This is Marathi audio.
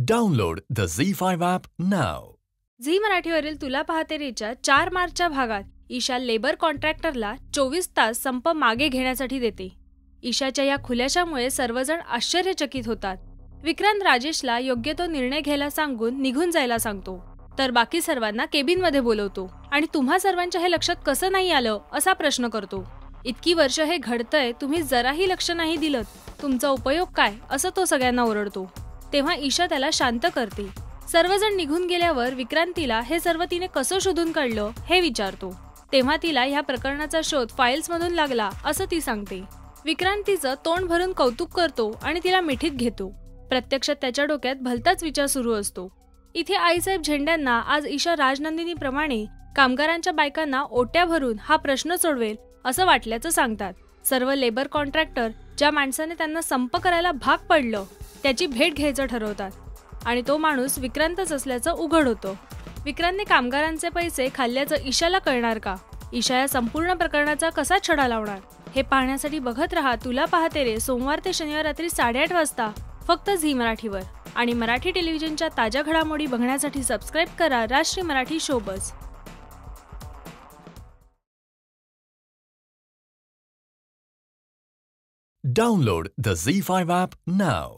Download the ZEE5 app now. Zee मराठीवरील तुला पाहते रेच्या 4 मार्चच्या भागात ईशा लेबर कॉन्ट्रॅक्टरला 24 तास संप मागे घेण्यासाठी देते. ईशाच्या या खुलाशामुळे सर्वजण आश्चर्यचकित होतात. विक्रांत राजेशला योग्य तो निर्णय घ्यायला सांगून निघून जायला सांगतो, तर बाकी सर्वांना केबिनमध्ये बोलवतो आणि तुम्हा सर्वांच्या हे लक्षात कसं नाही आलं असा प्रश्न करतो. इतकी वर्ष हे घडतंय, तुम्ही जराही लक्ष नाही दिलं, तुमचा उपयोग काय असं तो सगळ्यांना ओरडतो. तेव्हा ईशा त्याला शांत करते. सर्वजण निघून गेल्यावर विक्रांतीला हे सर्व तिने कसं शोधून काढलं हे विचारतो. तेव्हा तिला ह्या प्रकरणाचा शोध फाईल्स मधून लागला असं ती सांगते. विक्रांतीचं तोंड भरून कौतुक करतो आणि तिला मिठीत घेतो. प्रत्यक्षात त्याच्या डोक्यात भलताच विचार सुरू असतो. इथे आईसाहेब झेंड्यांना आज ईशा राजनंदिनीप्रमाणे कामगारांच्या बायकांना ओट्या भरून हा प्रश्न सोडवेल असं वाटल्याचं सांगतात. सर्व लेबर कॉन्ट्रॅक्टर ज्या माणसाने त्यांना संप करायला भाग पडलं त्याची भेट घ्यायचं ठरवतात आणि तो माणूस विक्रांतच असल्याचं उघड होतं. विक्रांतने कामगारांचे पैसे खाल्ल्याचं ईशाला कळणार का? ईशा या संपूर्ण प्रकरणाचा कसा छडा लावणार हे पाहण्यासाठी बघत रहा तुला पाहते रे, सोमवार ते शनिवार रात्री 8:30 वाजता फक्त झी मराठीवर. आणि मराठी टेलिव्हिजनच्या ताज्या घडामोडी बघण्यासाठी सबस्क्राईब करा राष्ट्रीय Marathi showbiz. Download the ZEE5 app now.